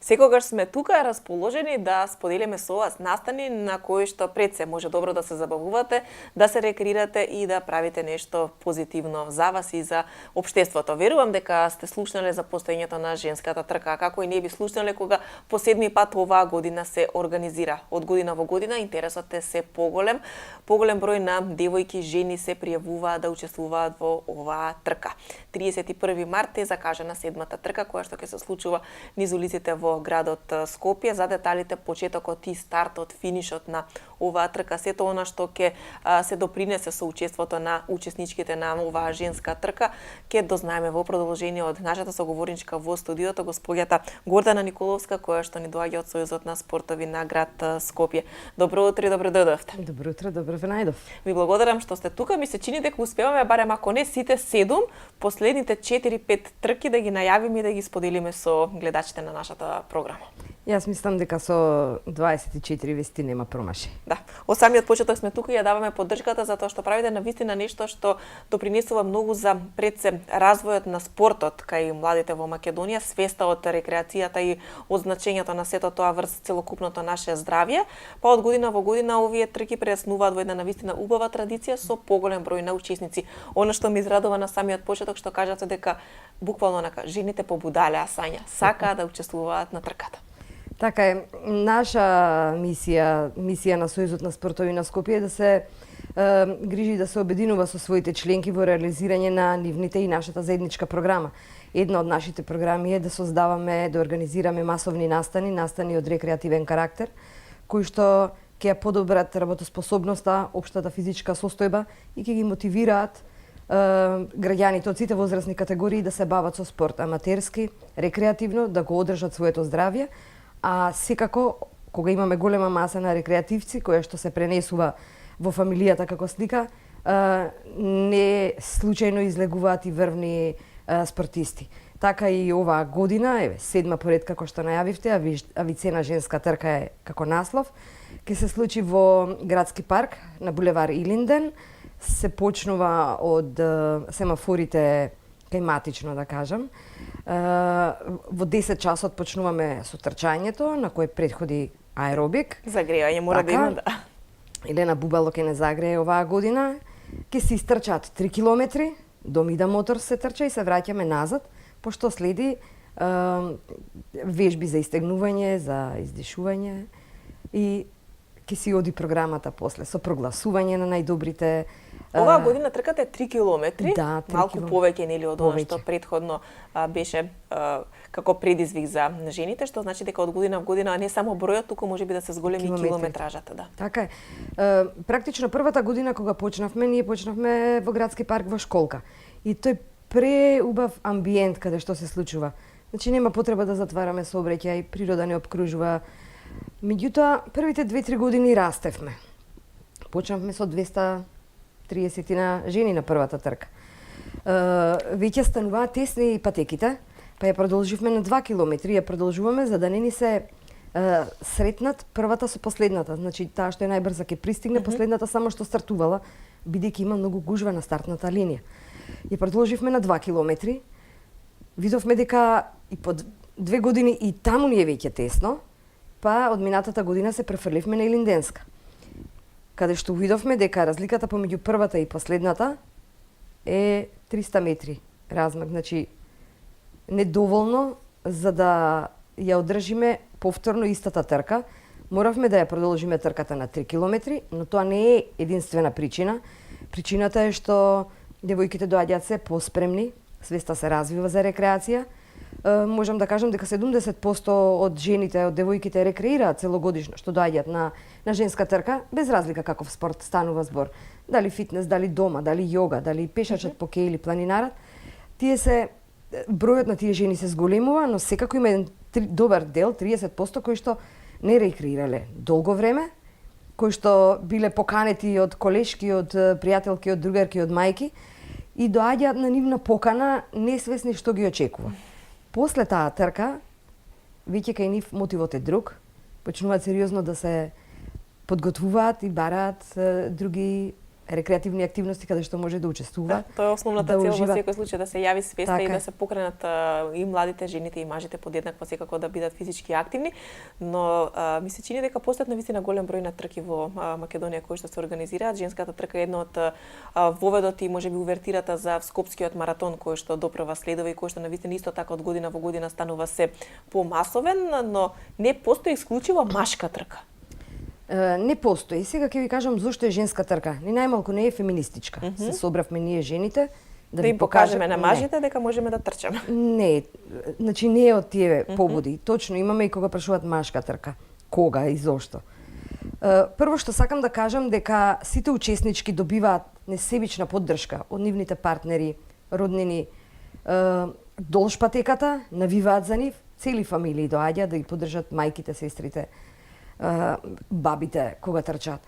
Секогаш сме тука расположени да споделиме со вас настани на кои што пред се може добро да се забавувате, да се рекреирате и да правите нешто позитивно за вас и за општеството. Верувам дека сте слушнале за постоењето на женската трка, како и не би слушнале кога по седми пат оваа година се организира. Од година во година интересот е се поголем. Поголем број на девојки, жени се пријавуваат да учествуваат во оваа трка. 31 март е закажана седмата трка која што ќе се случува низ улиците во градот Скопје. За деталите, почетокот и стартот, финишот на оваа трка, сето она што ќе се допринесе со учеството на учесничките на оваа женска трка, ќе дознаеме во продолжение од нашата соговорничка во студиото, господјата Гордана Николовска, која што ни доаѓа од Сојузот на спортови на град Скопје. Добро утро и добро дојдовте. Добро утро, добро ве најдов. Ви благодарам што сте тука. Ми се чини дека успеваме, барем ако не сите 7, последните 4-5 трки да ги најавиме и да ги споделиме со гледачите на нашата програма. Јас мислам дека со 24 вести нема промаши. Да, од самиот почеток сме тука и ја даваме поддршката затоа што правите навистина нешто што допринесува многу за пред се развојот на спортот кај младите во Македонија, свеста од рекреацијата и од значењето на сето тоа врз целокупното наше здравје. Па од година во година овие трки прераснуваат во една навистина убава традиција со поголем број на учесници. Она што ме израдува на самиот почеток што кажате дека буквално онака жените побудалеа сања, сакаа да учествуваат на трката. Така е, наша мисија на Сојузот на спортови на Скопје е да се грижи да се обединува со своите членки во реализирање на нивните и нашата заедничка програма. Една од нашите програми е да создаваме, да организираме масовни настани од рекреативен карактер, кои што ќе ја подобрат работоспособноста, општата физичка состојба и ќе ги мотивираат граѓаните од сите возрастни категории да се бават со спорт, аматерски, рекреативно, да го одржат своето здравје, а секако кога имаме голема маса на рекреативци која што се пренесува во фамилијата како слика, не случајно излегуваат и врвни спортисти. Така и оваа година, еве, седма поред како што најавивте, Авицена женска трка е како наслов, ќе се случи во градски парк на булевар Илинден. Се почнува од семафорите климатично, да кажам. Во 10 часот почнуваме со трчањето, на кој предходи аеробик. Загрејање мора да има, да. Елена Бубало ќе не загрее оваа година. Ќе се истрчат 3 километри, до Мида Мотор се трча и се враќаме назад, пошто следи вежби за истегнување, за издишување и ќе си оди програмата после со прогласување на најдобрите. Оваа година трката е 3 километри, да, 3 малку повеќе нели од она што повеќе. претходно беше како предизвик за жените, што значи дека од година в година не само бројот, туку можеби да се зголеми километражата, да. Така е. Практично првата година кога почнавме, ние почнавме во градски парк во школка. И тој преубав амбиент каде што се случува. Значи нема потреба да затвараме сообраќај, природа не обкружува. Меѓутоа, првите 2-3 години растевме. Почнавме со 230 на жени на првата трка. Веќе стануваат тесни патеките, па ја продолживме на 2 километри, ја продолжуваме за да не ни се сретнат првата со последната. Значи, таа што е најбрза ќе пристигне, последната само што стартувала, бидејќи има многу гужва на стартната линија. Ја продолживме на 2 километри, видовме дека и по 2 години и таму ни е веќе тесно, па од минатата година се префрливме на Илинденска, каде што видовме дека разликата помеѓу првата и последната е 300 метри размак. Значи, недоволно за да ја одржиме повторно истата трка. Моравме да ја продолжиме трката на 3 километри, но тоа не е единствена причина. Причината е што девојките доаѓаат се поспремни, свеста се развива за рекреација. Можам да кажам дека 70% од жените, од девојките рекреираат целогодишно, што доаѓаат на женска трка, без разлика каков спорт станува збор. Дали фитнес, дали дома, дали јога, дали пешачат по ке или планинарат. Бројот на тие жени се зголемува, но секако има еден добар дел, 30% кои што не рекреирале долго време, кои што биле поканети од колешки, од пријателки, од другарки, од мајки и доаѓаат на нивна покана несвесни што ги очекува. После таа трка, веќе кај нив мотивот е друг, почнуваат сериозно да се подготвуваат и бараат други рекреативни активности каде што може да учествува. Тоа е основната цел во ужива. секој случај, да се јави свеста Така и е. да се покренат и младите, жените и мажите подеднакво секако да бидат физички активни, но ми се чини дека постојат навистина голем број на трки во Македонија кои што се организираат. Женската трка е едно од воведот и можеби увертирата за Скопскиот маратон кој што допрва следува и кој што навистина исто така од година во година станува се помасовен, но не постои исклучиво машка трка. Не постои. Сега ќе ви кажам зошто е женска трка. Ни најмалку не е феминистичка. Се собравме ние жените Да ви им покажеме на Не. мажите дека можеме да трчаме. Не, значи не е од тие побуди. Точно имаме и кога прашуваат машка трка. Кога и зошто? Прво што сакам да кажам дека сите учеснички добиваат несебична поддршка од нивните партнери, роднини, долж патеката, навиваат за нив, цели фамилии доаѓаат да ги поддржат мајките, сестрите, бабите кога трчаат.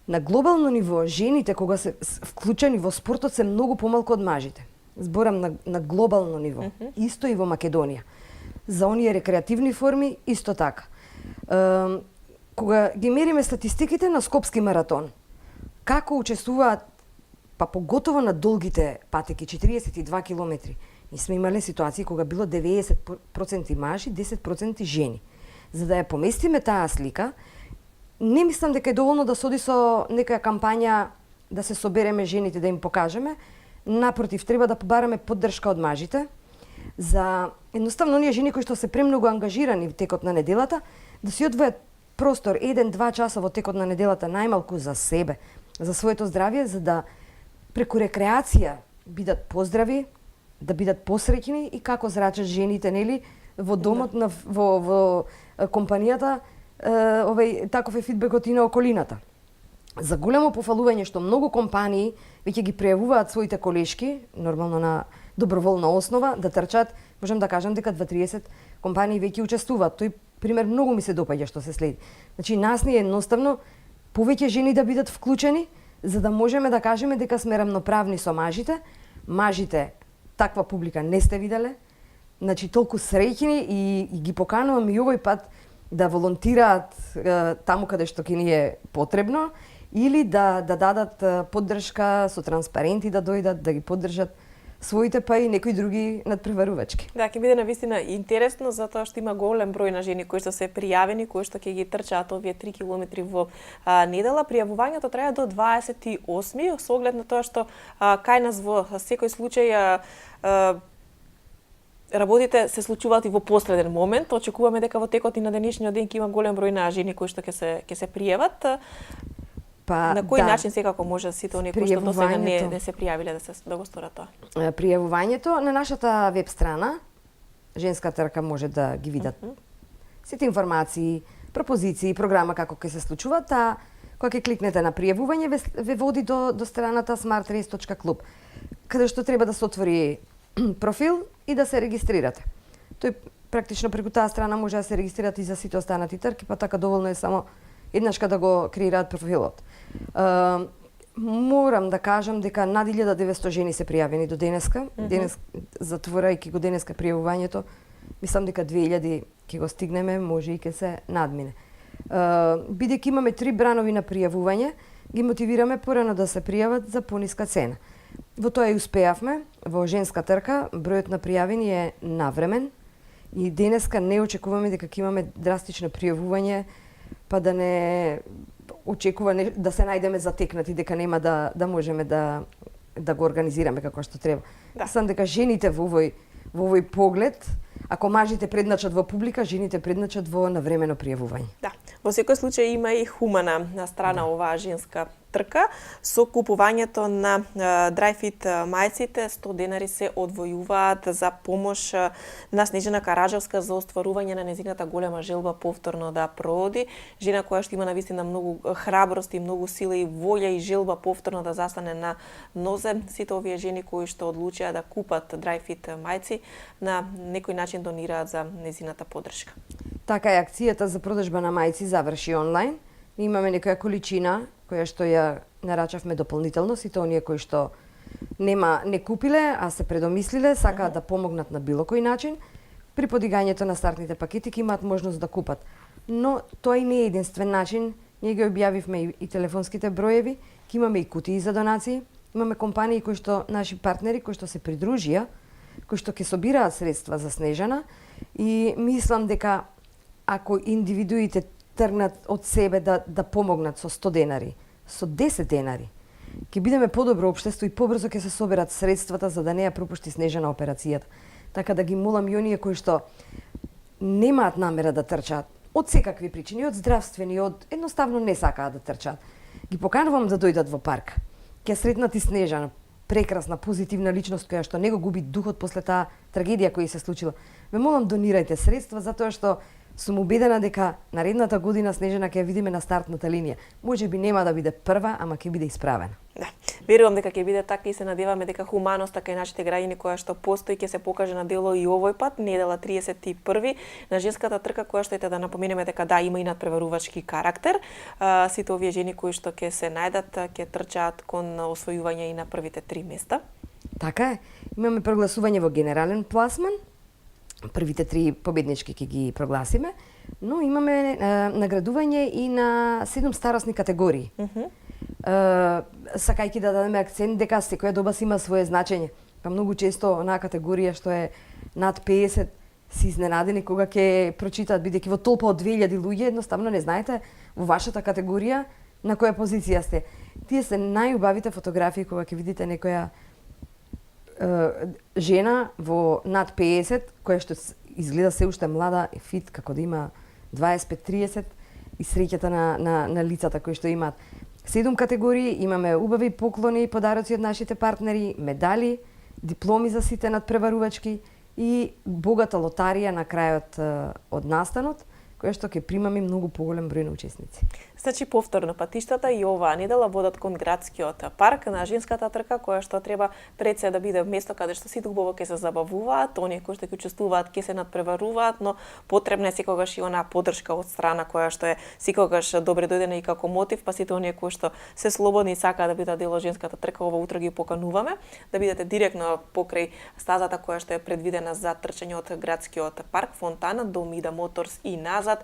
На глобално ниво, жените кога се вклучени во спортот се многу помалку од мажите. Зборам на глобално ниво. Исто и во Македонија. За оние рекреативни форми, исто така. Кога ги мериме статистиките на Скопски маратон, како учествуваат, па поготово на долгите патеки, 42 километри, ние сме имале ситуации кога било 90% мажи, 10% жени. За да ја поместиме таа слика, не мислам дека е доволно да се оди со некоја кампања да се собереме жените да им покажеме. Напротив, треба да побараме поддршка од мажите за едноставно оние жени кои што се премногу ангажирани во текот на неделата, да си одвојат простор 1-2 часа во текот на неделата најмалку за себе, за своето здравје, за да преку рекреација бидат поздрави, да бидат посреќни и како зрачат жените, нели, во домот во компанијата, таков е фидбекот и на околината. За големо пофалување што многу компании веќе ги пријавуваат своите колешки, нормално на доброволна основа, да трчат, можам да кажам дека 20-30 компании веќе учествуваат. Тој пример многу ми се допаѓа што се следи. Значи, нас ни е едноставно повеќе жени да бидат вклучени, за да можеме да кажеме дека сме рамноправни со мажите. Мажите, таква публика не сте виделе. Значи, толку среќни и ги поканувам и овој пат да волонтираат таму каде што ќе ни е потребно или да дадат поддршка со транспаренти да дојдат, да ги поддржат своите, па и некои други надпреварувачки. Да, ќе биде навистина интересно затоа што има голем број на жени кои што се пријавени, кои што ќе ги трчаат овие 3 километри во недела. Пријавувањето трае до 28 со оглед на тоа што кај нас во секој случај работите се случуваат и во последен момент. Очекуваме дека во текот и на денешниот ден ќе има голем број на жени кои што ќе се пријават. Па, на кој начин секако може сите оние кои што досега не се пријавиле да го сторат тоа? Пријавувањето на нашата веб страна, Женска трка, може да ги видат сите информации, пропозиции, програма како ќе се случува, кога ќе кликнете на пријавување, ве води до страната smartrace.club, каде што треба да се отвори профил и да се регистрирате. Тој практично преку таа страна може да се регистрирате и за сите останати трки, па така доволно е само еднаш кога го креираат профилот. Морам да кажам дека над 1900 жени се пријавени до денеска. Денес, затворајќи го денеска пријавувањето, мислам дека 2000 ќе го стигнеме, може и ќе се надмине. Бидејќи имаме 3 бранови на пријавување, ги мотивираме порано да се пријават за пониска цена. Во тоа и успеавме. Во Женска трка бројот на пријавени е навремен и денеска не очекуваме дека ќе имаме драстично пријавување, па да не очекува да се најдеме затекнати, дека нема да можеме да го организираме како што треба. Мислам дека жените во овој поглед, ако мажите предначат во публика, жените предначат во навремено пријавување. Да, во секој случај има и хумана страна оваа женска трка. Со купувањето на Драйфит мајците, 100 денари се одвојуваат за помош на Снежана Караджевска за остварување на незината голема желба повторно да проди. Жена која што има навистина многу храброст и многу сила и волја и желба повторно да застане на нозе. Сите овие жени кои што одлучија да купат Драйфит мајци на некој начин донираат за незината поддршка. Така е, акцијата за продажба на мајци заврши онлайн. Имаме некоја количина која што ја нарачавме дополнително, сите оние кои што не купиле, а се предомислиле, сакаат да помогнат на било кој начин, при подигањето на стартните пакети ќе имаат можност да купат. Но тоа и не е единствен начин. Ние ги објавивме и телефонските броеви Ке имаме и кутии за донации, имаме компании кои што наши партнери кои што се придружија, кои што ќе собираат средства за Снежана и мислам дека ако индивидуите тргнат од себе да помогнат со 100 денари, со 10 денари, ќе бидеме подобро општество и побрзо ќе се соберат средствата за да не ја пропушти Снежана операцијата. Така да ги молам и оние кои што немаат намера да трчаат од секакви причини, од здравствени, од едноставно не сакаат да трчаат. Ги поканувам да дојдат во парк. Ќе сретнат и Снежана, прекрасна, позитивна личност која што не го губи духот после таа трагедија која се случила. Ве молам, донирајте средства затоа што сум убедена дека наредната година Снежана ќе ја видиме на стартната линија. Може би нема да биде прва, ама ќе биде исправена. Да. Верувам дека ќе биде така и се надеваме дека хуманоста кај нашите граѓани која што постои ќе се покаже на дело и овој пат, недела 31 на женската трка која што ете да напоменеме дека да има и надпреварувачки карактер. Сите овие жени кои што ќе се најдат ќе трчаат кон освојување и на првите 3 места. Така е. Имаме прогласување во генерален пласман. Првите 3 победнички ќе ги прогласиме, но имаме наградување и на 7 старосни категории. Сакајќи да дадеме акцент дека секоја доба си има свое значење. Па многу често онаа категорија што е над 50 си изненадени кога ќе прочитаат, бидејќи во толпа од 2000 луѓе едноставно не знаете во вашата категорија на која позиција сте. Тие се најубавите фотографии кога ќе видите некоја жена во над 50, која што изгледа се уште млада и фит, како да има 25-30 и среќата на лицата кои што имаат. 7 категории, имаме убави поклони и подароци од нашите партнери, медали, дипломи за сите надпреварувачки и богата лотарија на крајот од настанот, која што ќе примаме многу поголем број на учесници. Значи повторно патиштата и оваа недела водат кон градскиот парк на женската трка која што треба пред се да биде место каде што сите убаво ќе се забавуваат, оние кои што ќе учествуваат ќе се надпреваруваат, но потребна е секогаш и онаа поддршка од страна која што е секогаш добре дојдена и како мотив, па сите оние кои што се слободни и сакаат да бидат дел од женската трка, ова утро ги покануваме да бидете директно покрај стазата која што е предвидена за трчање од градскиот парк Фонтана до Мида Моторс и назад.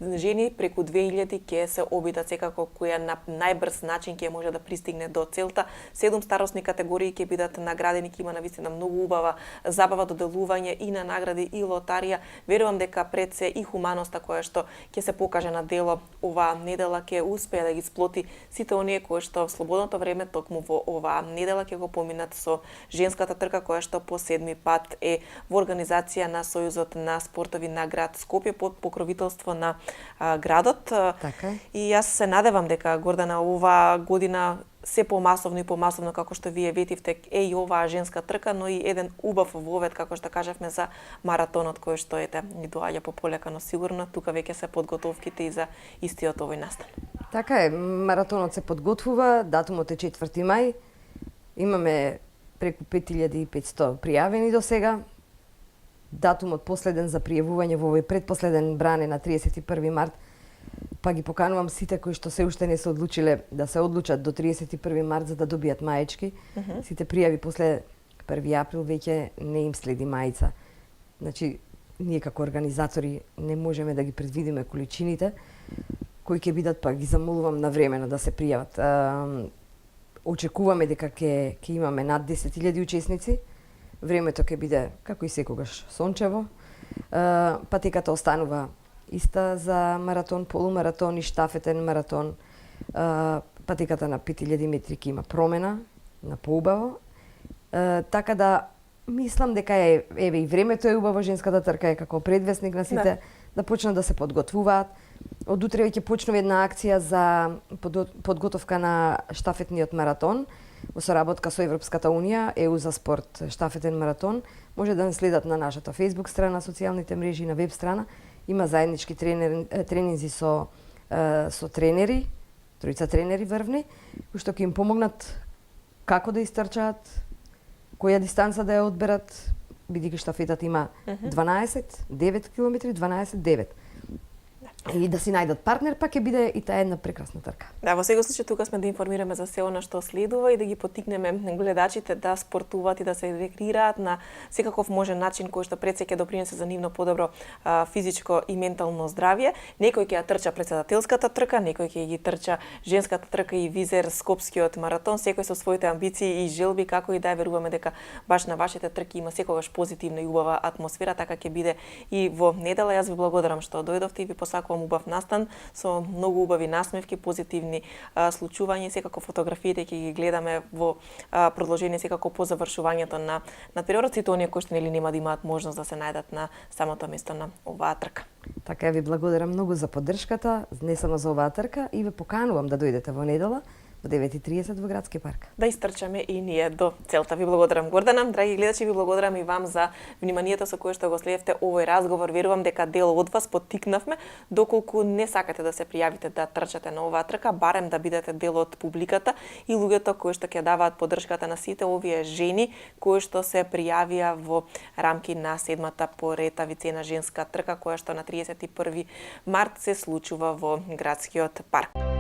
Жени преку 2000 ќе се обидат секако која на најбрз начин ќе може да пристигне до целта. 7 старосни категории ќе бидат наградени, ќе има навистина многу убава забава, доделување и на награди и лотарија. Верувам дека пред се и хуманоста која што ќе се покаже на дело оваа недела ќе успее да ги сплоти сите оние кои што в слободното време токму во оваа недела ќе го поминат со женската трка која што по 7 пат е во организација на Сојузот на спортови на град Скопје под покровителство на градот. Така. И јас се надевам дека Гордана оваа година се помасовно и помасовно како што вие ветивте е и оваа женска трка, но и еден убав вовет како што кажавме за маратонот кој што ете ни доаѓа пополека, но сигурно тука веќе се подготовките и за истиот овој настан. Така е, маратонот се подготвува, датумот е 4 мај. Имаме преку 5500 пријавени до сега. Датумот последен за пријавување во овој предпоследен бран е на 31 март. Па ги поканувам сите кои што се уште не се одлучиле да се одлучат до 31 март за да добијат маечки. Сите пријави после 1 април веќе не им следи мајца. Значи, ние како организатори не можеме да ги предвидиме количините кои ќе бидат, па ги замолувам навремено да се пријават. Очекуваме дека ќе имаме над 10.000 учесници. Времето ќе биде, како и секогаш, сончево. Патеката останува иста за маратон, полумаратон и штафетен маратон. Патеката на 5000 метри ќе има промена на поубаво. Така да, мислам дека еве и времето е убаво, женската трка е како предвесник на сите, да почнат да се подготвуваат. Од утре ќе почнува една акција за подготовка на штафетниот маратон во соработка со Европската унија, ЕУ за спорт, штафетен маратон. Може да не следат на нашата Facebook страна, социјалните мрежи, на веб страна. Има заеднички тренинзи со тренери, тројца тренери врвни, кои што ќе им помогнат како да истрчаат, која дистанца да ја одберат, бидејќи штафетата има 12, 9 километри, 12, 9. и да си најдат партнер, па ќе биде и таа една прекрасна трка. Да, во секој случај тука сме да информираме за се она што следува и да ги поттикнеме гледачите да спортуваат и да се рекреираат на секаков можен начин кој што пред се ќе допринесе за нивно подобро физичко и ментално здравје. Некој ќе ја трча претседателската трка, некој ќе ги трча женската трка и Визер скопскиот маратон, секој со своите амбиции и желби, како и да веруваме дека баш на вашите трки има секогаш позитивна и убава атмосфера, така ќе биде и во недела. Јас ви благодарам што дојдовте и ви посакувам убав настан со многу убави насмевки, позитивни случувања, секако фотографиите ќе ги гледаме во продолжение секако по завршувањето на периодот, сите оние кои што нели нема да имаат можност да се најдат на самото место на оваа трка. Така ви благодарам многу за поддршката, не само за оваа трка, и ве поканувам да дојдете во недела во 9:30 во Градски парк. Да истрчаме и ние до целта. Ви благодарам, Гордана. Драги гледачи, ви благодарам и вам за вниманието со кое што го следевте овој разговор. Верувам дека дел од вас поттикнавме, доколку не сакате да се пријавите да трчате на оваа трка, барем да бидете дел од публиката и луѓето кои што ќе даваат поддршката на сите овие жени кои што се пријавија во рамки на 7-та по ред авицена женска трка која што на 31 март се случува во Градскиот парк.